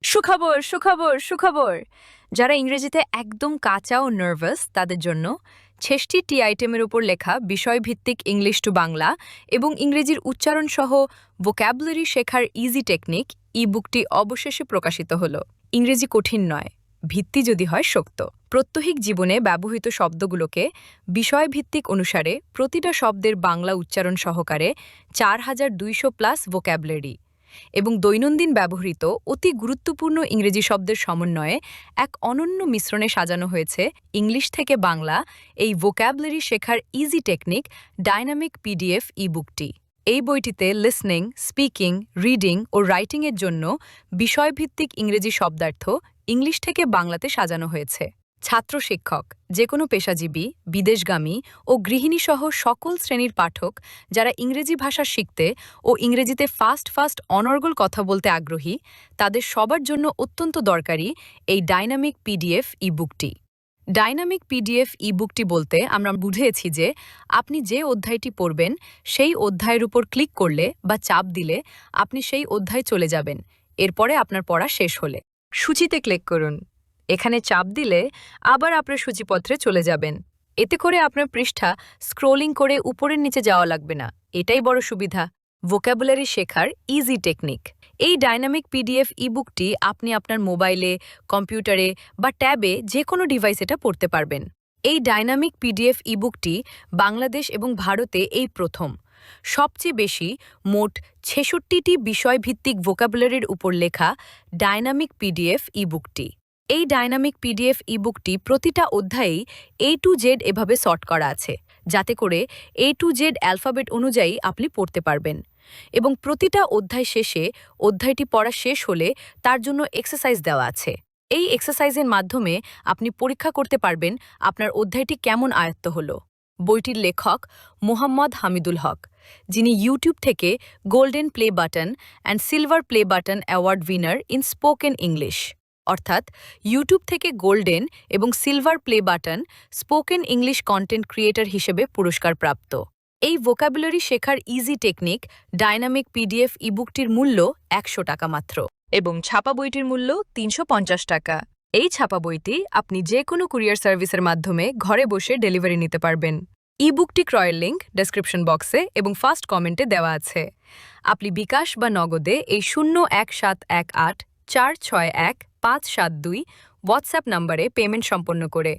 সুখবর সুখবর সুখবর। যারা ইংরেজিতে একদম কাঁচা ও নার্ভাস তাদের জন্য ৬৬টি আইটেমের উপর লেখা বিষয়ভিত্তিক ইংলিশ টু বাংলা এবং ইংরেজির উচ্চারণ সহ ভোক্যাবুলারি শেখার ইজি টেকনিক ই বুকটি অবশেষে প্রকাশিত হলো। ইংরেজি কঠিন নয়, ভিত্তি যদি হয় শক্ত। প্রত্যহিক জীবনে ব্যবহৃত শব্দগুলোকে বিষয়ভিত্তিক অনুসারে প্রতিটা শব্দের বাংলা উচ্চারণ সহকারে ৪,২০০+ ভোক্যাবুলারি এবং দৈনন্দিন ব্যবহৃত অতি গুরুত্বপূর্ণ ইংরেজি শব্দের সমন্বয়ে এক অনন্য মিশ্রণে সাজানো হয়েছে ইংলিশ থেকে বাংলা এই ভোক্যাবুলারি শেখার ইজি টেকনিক ডাইনামিক পিডিএফ ই বুকটি। এই বইটিতে লিসনিং, স্পিকিং, রিডিং ও রাইটিংয়ের জন্য বিষয়ভিত্তিক ইংরেজি শব্দার্থ ইংলিশ থেকে বাংলাতে সাজানো হয়েছে। ছাত্র শিক্ষক, যে কোনো পেশাজীবী, বিদেশগামী ও গৃহিণীসহ সকল শ্রেণীর পাঠক যারা ইংরেজি ভাষা শিখতে ও ইংরেজিতে ফাস্ট অনর্গল কথা বলতে আগ্রহী তাদের সবার জন্য অত্যন্ত দরকারি এই ডাইনামিক পিডিএফ ই বুকটি। ডাইনামিক পিডিএফ ই বুকটি বলতে আমরা বুঝেছি যে আপনি যে অধ্যায়টি পড়বেন সেই অধ্যায়ের উপর ক্লিক করলে বা চাপ দিলে আপনি সেই অধ্যায় চলে যাবেন, এরপরে আপনার পড়া শেষ হলে। সূচিতে ক্লিক করুন, এখানে চাপ দিলে আবার আপনার সূচিপত্রে চলে যাবেন। এতে করে আপনার পৃষ্ঠা স্ক্রোলিং করে উপরের নিচে যাওয়া লাগবে না, এটাই বড় সুবিধা। ভোক্যাবুলারি শেখার ইজি টেকনিক। এই ডাইনামিক পিডিএফ ই বুকটি আপনি আপনার মোবাইলে, কম্পিউটারে বা ট্যাবে যে কোনো ডিভাইস এটা পড়তে পারবেন। এই ডাইনামিক পিডিএফ ই বুকটি বাংলাদেশ এবং ভারতে এই প্রথম। সবচেয়ে বেশি মোট ৬৬টি বিষয়ভিত্তিক ভোক্যাবুলারির উপর লেখা ডাইনামিক পিডিএফ ই বুকটি। এই ডাইনামিক পিডিএফ ই বুকটি প্রতিটা অধ্যায়েই A to Z এভাবে সর্ট করা আছে, যাতে করে A to Z অ্যালফাবেট অনুযায়ী আপনি পড়তে পারবেন। এবং প্রতিটা অধ্যায় শেষে অধ্যায়টি পড়া শেষ হলে তার জন্য এক্সারসাইজ দেওয়া আছে। এই এক্সারসাইজের মাধ্যমে আপনি পরীক্ষা করতে পারবেন আপনার অধ্যায়টি কেমন আয়ত্ত হলো। বইটির লেখক মোহাম্মদ হামিদুল হক, যিনি ইউটিউব থেকে golden play button and silver play button award winner in spoken English, অর্থাৎ ইউটিউব থেকে গোল্ডেন এবং silver play button spoken English content creator হিসেবে পুরস্কার প্রাপ্ত। এই ভোক্যাবুলারি শেখার ইজি টেকনিক ডাইনামিক পিডিএফ ইবুকটির মূল্য ১০০ টাকা মাত্র এবং ছাপা বইটির মূল্য ৩৫০ টাকা। এই ছাপা বইটি আপনি যে কোনো কুরিয়ার সার্ভিসের মাধ্যমে ঘরে বসে ডেলিভারি নিতে পারবেন। ইবুকটি ক্রয়ের লিঙ্ক ডেসক্রিপশন বক্সে এবং ফার্স্ট কমেন্টে দেওয়া আছে। আপনি বিকাশ বা নগদে এই ০১৭১৮৪৬১৫৭২ হোয়াটসঅ্যাপ নম্বরে পেমেন্ট সম্পন্ন করে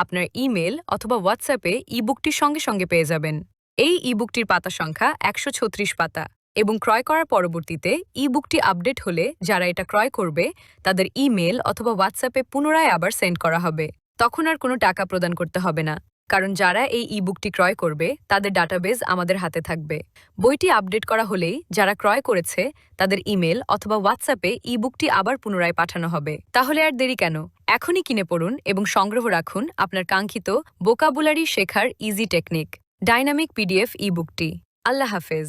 আপনার ইমেল অথবা হোয়াটসঅ্যাপে ইবুকটি সঙ্গে সঙ্গে পেয়ে যাবেন। এই ইবুকটির পাতা সংখ্যা ১৩৬ পাতা এবং ক্রয় করার পরবর্তীতে ইবুকটি আপডেট হলে যারা এটা ক্রয় করবে তাদের ইমেল অথবা হোয়াটসঅ্যাপে পুনরায় আবার সেন্ড করা হবে। তখন আর কোনো টাকা প্রদান করতে হবে না, কারণ যারা এই ইবুকটি ক্রয় করবে তাদের ডাটাবেজ আমাদের হাতে থাকবে। বইটি আপডেট করা হলেই যারা ক্রয় করেছে তাদের ইমেল অথবা হোয়াটসঅ্যাপে ইবুকটি আবার পুনরায় পাঠানো হবে। তাহলে আর দেরি কেন? এখনই কিনে পড়ুন এবং সংগ্রহ রাখুন আপনার কাঙ্ক্ষিত ভোকাবুলারি শেখার ইজি টেকনিক ডাইনামিক পিডিএফ ইবুকটি। আল্লাহ হাফেজ।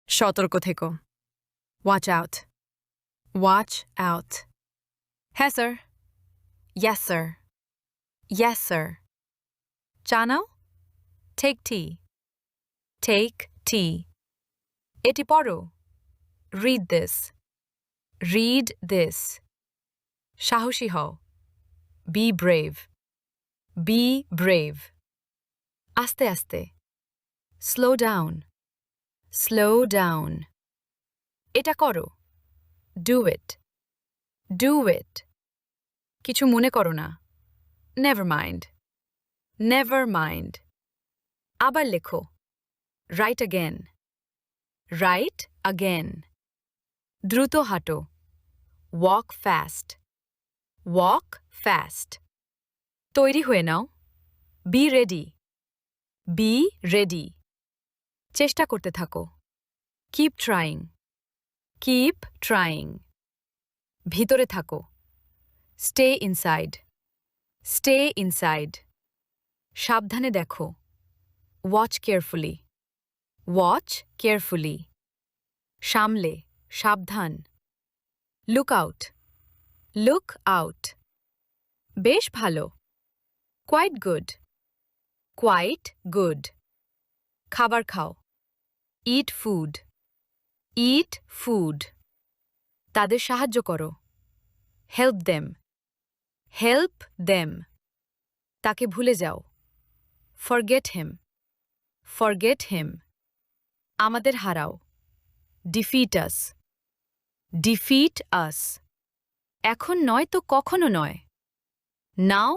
সতর্ক থেকো। Watch out. Watch out. হ্যাঁ sir. Yes, sir. Yes, sir. চা নাও? Take tea. Take tea. এটি পড়ো। Read this. Read this. সাহসী হও। Be brave. Be brave. আস্তে আস্তে। Slow down. Slow down. এটা করো। Do it. Do it. কিছু মনে করো না। Never mind. Never mind. আবার লেখো। Write again. Write again. দ্রুত হাঁটো। Walk fast. Walk fast. তৈরি হয়ে নাও। Be ready. Be ready. চেষ্টা করতে থাকো। Keep trying. Keep trying. ভিতরে থাকো। Stay inside. Stay inside. সাবধানে দেখো। Watch carefully. Watch carefully. সামলে, সাবধান। Look out. Look out. বেশ ভালো। Quite good. Quite good. খাবার খাও। Eat food. ইট ফুড তাদের সাহায্য করো হেল্প দেম হেল্প দেম তাকে ভুলে যাও ফরগেট হিম আমাদের হারাও ডিফিট আস এখন নয় তো কখনো নয় নাও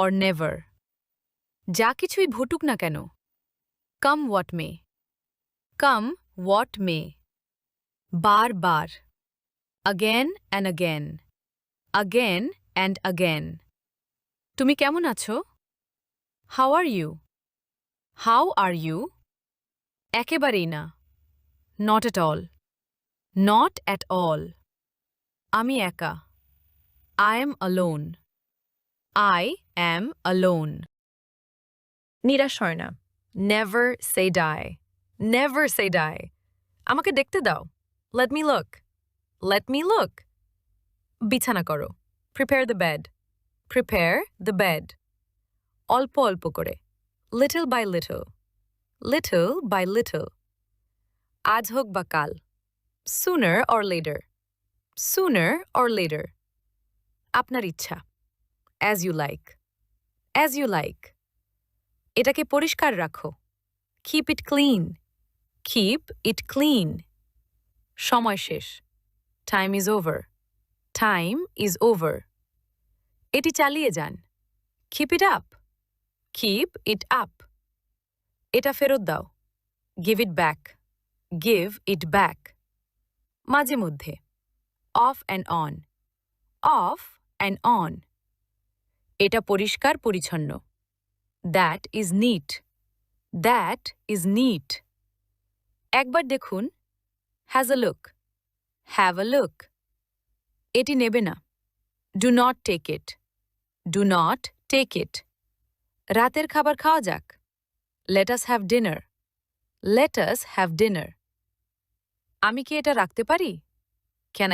অর নেভার যা কিছুই ঘটুক না কেন কাম হোয়াট মে বার again and again তুমি কেমন আছো হাউ আর ইউ একেবারেই না নট at all আমি একা I am alone নিরাশ হয় না never say die আমাকে দেখতে দাও let me look বিছানা করো prepare the bed অল্প অল্প করে little by little আজ হোক বা কাল sooner or later আপনার ইচ্ছা as you like এটাকে পরিষ্কার রাখো keep it clean সময় শেষ time is over এটি চালিয়ে যান keep it up এটা ফেরত দাও give it back মাঝে মধ্যে off and on এটা পরিষ্কার পরিচ্ছন্ন that is neat একবার দেখুন have a look এটি নেবে না do not take it রাতের খাবার খাওয়া যাক let us have dinner আমি কি এটা রাখতে পারি can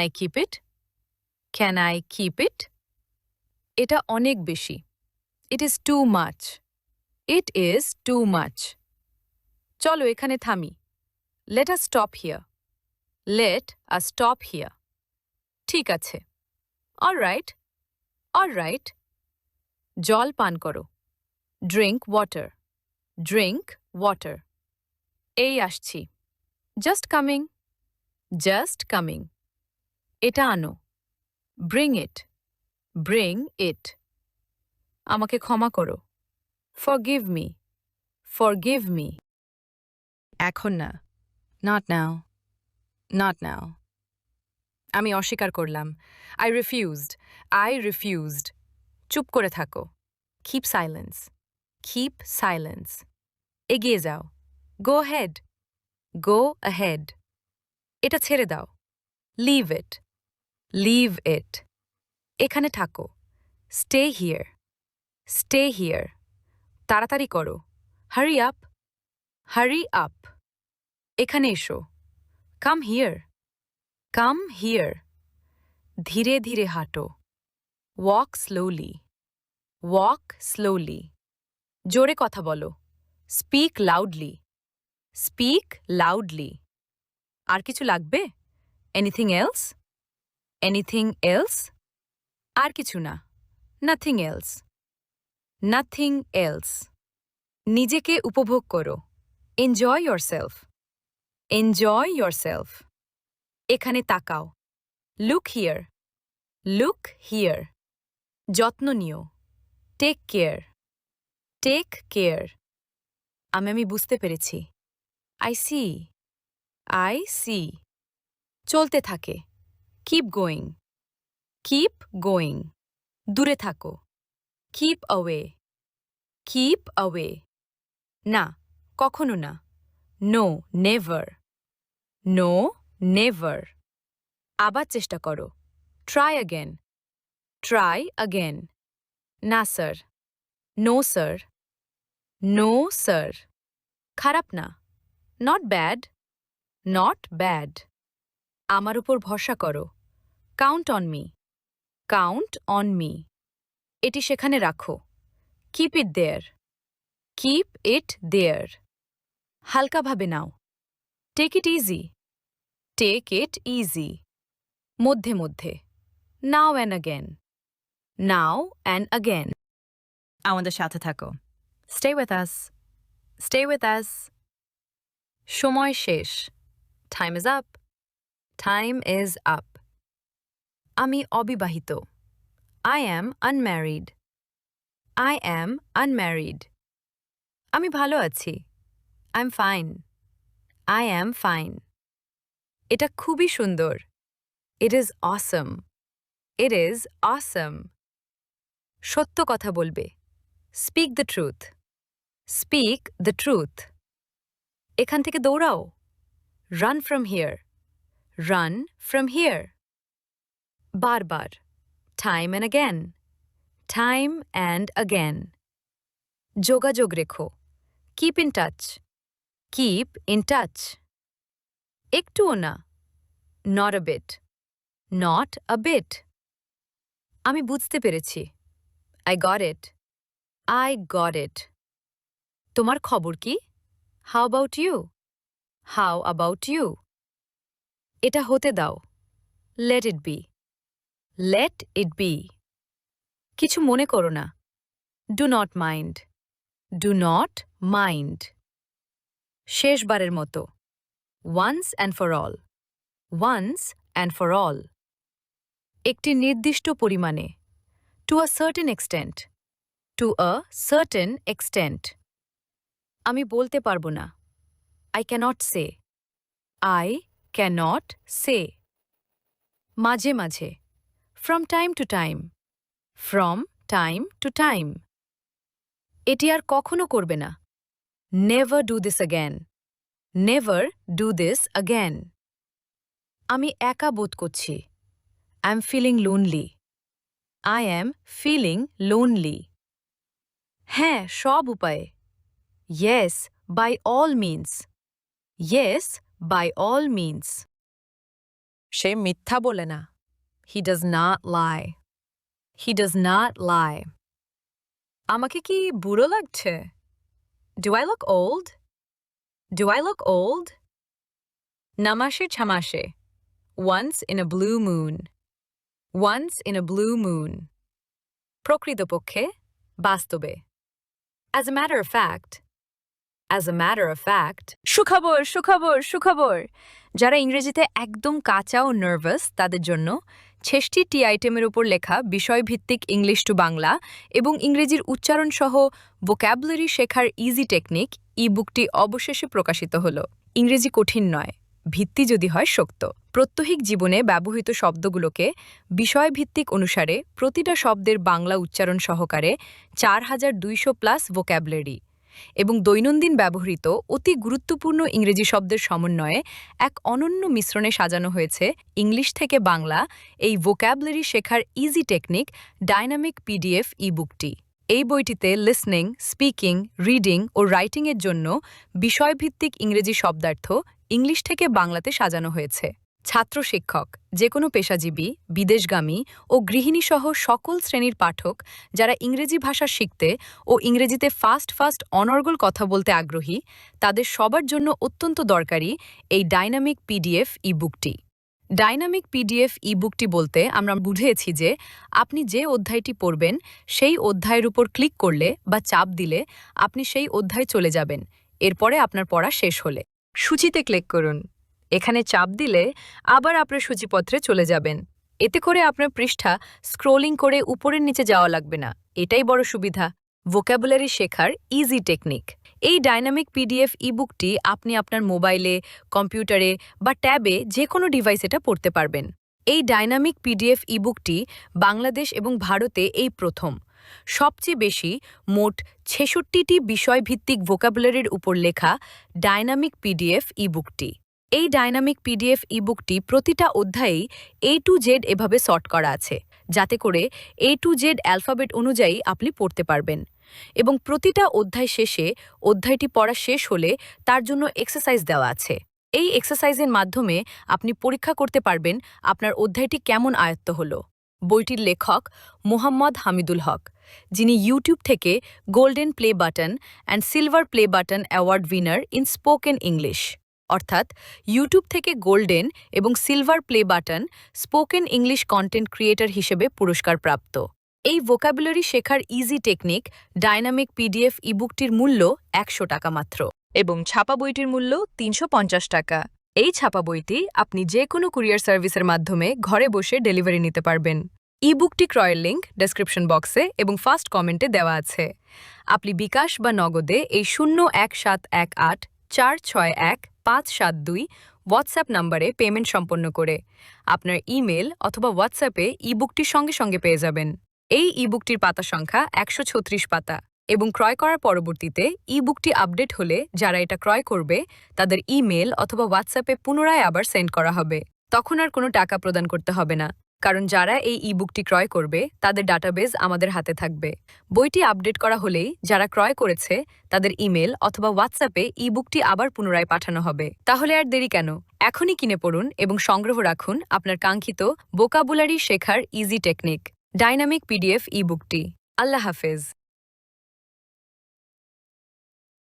I keep it এটা অনেক বেশি it is too much চলো এখানে থামি let us stop here ঠিক আছে all right জল পান করো drink water এই আসছি just coming এটা আনো bring it আমাকে ক্ষমা করো forgive me এখন না not now আমি অস্বীকার করলাম I refused চুপ করে থাকো keep silence এগিয়ে যাও go ahead এটা ছেড়ে দাও leave it এখানে থাকো stay here তাড়াতাড়ি করো hurry up এখানে এসো come here ধীরে ধীরে হাঁটো walk slowly জোরে কথা বলো speak loudly আর কিছু লাগবে anything else আর কিছু না nothing else নিজেকে উপভোগ করো enjoy yourself এখানে তাকাও look here যত্ন নিও take care আমি বুঝতে পেরেছি I see চলতে থাকে keep going দূরে থাকো keep away না কখনো না no never আবার চেষ্টা করো try again না স্যার no sir খারাপ না not bad আমার উপর ভরসা করো count on me এটি সেখানে রাখো keep it there হালকাভাবে নাও take it easy, take it easy. মধ্যে মধ্যে, now and again, now and again. আমাদের সাথে থাকো, stay with us, stay with us. সময় শেষ, time is up, time is up. আমি অবিবাহিত, I am unmarried, I am unmarried. আমি ভালো আছি, I am fine, I am fine. এটা খুবই সুন্দর, it is Assam, it is অসম। সত্য কথা বলবে, speak the truth, speak the truth. এখান থেকে দৌড়াও, run from here, run from here. বারবার, time and again, time and again. যোগাযোগ রেখো, keep in touch, keep in touch. একটুও না, not a bit, not a bit. আমি বুঝতে পেরেছি, I got it, I got it. তোমার খবর কি? How about you, how about you. এটা হতে দাও, let it be, let it be. কিছু মনে করো না, do not mind, do not mind. শেষবারের মতো, once and for all, once and for all. একটি নির্দিষ্ট পরিমাণে, to a certain extent, to a certain extent. আমি বলতে পারবো না, I cannot say, I cannot say. মাঝে মাঝে, from time to time, from time to time. এটি আর কখনো করবে না, never do this again, never do this again. আমি একা বোধ করছি, I am feeling lonely, I am feeling lonely. হ্যাঁ, সব উপায়ে, yes by all means, yes by all means. সে মিথ্যা বলে না, he does not lie, he does not lie. আমাকে কি বুড়ো লাগছে? Do I look old, do I look old? নামাসে ছামাসে, once in a blue moon, once in a blue moon. প্রকৃতপক্ষে, বাস্তবে। As a matter of fact, as a matter of fact. সুখবর, সুখবর, সুখবর। যারা ইংরেজিতে একদম কাঁচা ও নার্ভাস তাদের জন্য ৬৬টি আইটেমের উপর লেখা বিষয়ভিত্তিক ইংলিশ টু বাংলা এবং ইংরেজির উচ্চারণ সহ ভোক্যাবুলারি শেখার ইজি টেকনিক ই বুকটি অবশেষে প্রকাশিত হল। ইংরেজি কঠিন নয়, ভিত্তি যদি হয় শক্ত। প্রত্যহিক জীবনে ব্যবহৃত শব্দগুলোকে বিষয়ভিত্তিক অনুসারে প্রতিটা শব্দের বাংলা উচ্চারণ সহকারে ৪,২০০+ ভোক্যাবুলারি এবং দৈনন্দিন ব্যবহৃত অতি গুরুত্বপূর্ণ ইংরেজি শব্দের সমন্বয়ে এক অনন্য মিশ্রণে সাজানো হয়েছে ইংলিশ থেকে বাংলা এই ভোক্যাবুলারি শেখার ইজি টেকনিক ডাইনামিক পিডিএফ ই বুকটি। এই বইটিতে লিসনিং, স্পিকিং, রিডিং ও রাইটিংয়ের জন্য বিষয়ভিত্তিক ইংরেজি শব্দার্থ ইংলিশ থেকে বাংলাতে সাজানো হয়েছে। ছাত্র শিক্ষক, যে কোনো পেশাজীবী, বিদেশগামী ও গৃহিণীসহ সকল শ্রেণীর পাঠক যারা ইংরেজি ভাষা শিখতে ও ইংরেজিতে ফাস্ট ফাস্ট অনর্গল কথা বলতে আগ্রহী তাদের সবার জন্য অত্যন্ত দরকারি এই ডাইনামিক পিডিএফ ই বুকটি। ডাইনামিক পিডিএফ ই বুকটি বলতে আমরা বুঝিয়েছি যে আপনি যে অধ্যায়টি পড়বেন সেই অধ্যায়ের উপর ক্লিক করলে বা চাপ দিলে আপনি সেই অধ্যায় চলে যাবেন, এরপরে আপনার পড়া শেষ হলে। সূচিতে ক্লিক করুন, এখানে চাপ দিলে আবার আপনার সূচিপত্রে চলে যাবেন। এতে করে আপনার পৃষ্ঠা স্ক্রোলিং করে উপরের নিচে যাওয়া লাগবে না, এটাই বড় সুবিধা। ভোক্যাবুলারি শেখার ইজি টেকনিক। এই ডাইনামিক পিডিএফ ই বুকটি আপনি আপনার মোবাইলে, কম্পিউটারে বা ট্যাবে যে কোনো ডিভাইস এটা পড়তে পারবেন। এই ডাইনামিক পিডিএফ ই বুকটি বাংলাদেশ এবং ভারতে এই প্রথম। সবচেয়ে বেশি, মোট ৬৬টি বিষয়ভিত্তিক ভোক্যাবুলারির উপর লেখা ডাইনামিক পিডিএফ ই বুকটি। এই ডাইনামিক পিডিএফ ই বুকটি প্রতিটা অধ্যায়েই A to Z এভাবে সর্ট করা আছে, যাতে করে A to Z অ্যালফাবেট অনুযায়ী আপনি পড়তে পারবেন। এবং প্রতিটা অধ্যায় শেষে অধ্যায়টি পড়া শেষ হলে তার জন্য এক্সারসাইজ দেওয়া আছে। এই এক্সারসাইজের মাধ্যমে আপনি পরীক্ষা করতে পারবেন আপনার অধ্যায়টি কেমন আয়ত্ত হলো। বইটির লেখক মোহাম্মদ হামিদুল হক, যিনি ইউটিউব থেকে golden play button and silver play button award winner in spoken English. অর্থাৎ ইউটিউব থেকে গোল্ডেন এবং silver play button spoken English content creator হিসেবে পুরস্কার প্রাপ্ত। এই ভোকাবুলারি শেখার ইজি টেকনিক ডাইনামিক পিডিএফ ইবুকটির মূল্য ১০০ টাকা মাত্র এবং ছাপা বইটির মূল্য ৩৫০ টাকা। এই ছাপা বইটি আপনি যে কোনো কুরিয়ার সার্ভিসের মাধ্যমে ঘরে বসে ডেলিভারি নিতে পারবেন। ইবুকটি ক্রয়ের লিঙ্ক ডেসক্রিপশন বক্সে এবং ফার্স্ট কমেন্টে দেওয়া আছে। আপনি বিকাশ বা নগদে এই ০১৭১৮৪৬১৫৭২ হোয়াটসঅ্যাপ নম্বরে পেমেন্ট সম্পন্ন করে আপনার ইমেল অথবা হোয়াটসঅ্যাপে ইবুকটির সঙ্গে সঙ্গে পেয়ে যাবেন। এই ইবুকটির পাতা সংখ্যা ১৩৬ পাতা এবং ক্রয় করার পরবর্তীতে ইবুকটি আপডেট হলে যারা এটা ক্রয় করবে তাদের ইমেল অথবা হোয়াটসঅ্যাপে পুনরায় আবার সেন্ড করা হবে। তখন আর কোনো টাকা প্রদান করতে হবে না, কারণ যারা এই ইবুকটি ক্রয় করবে তাদের ডাটাবেজ আমাদের হাতে থাকবে। বইটি আপডেট করা হলেই যারা ক্রয় করেছে তাদের ইমেল অথবা হোয়াটসঅ্যাপে ইবুকটি আবার পুনরায় পাঠানো হবে। তাহলে আর দেরি কেন? এখনই কিনে পড়ুন এবং সংগ্রহ রাখুন আপনার কাঙ্ক্ষিত ভোকাবুলারি শেখার ইজি টেকনিক ডাইনামিক পিডিএফ ইবুকটি। আল্লাহ হাফেজ।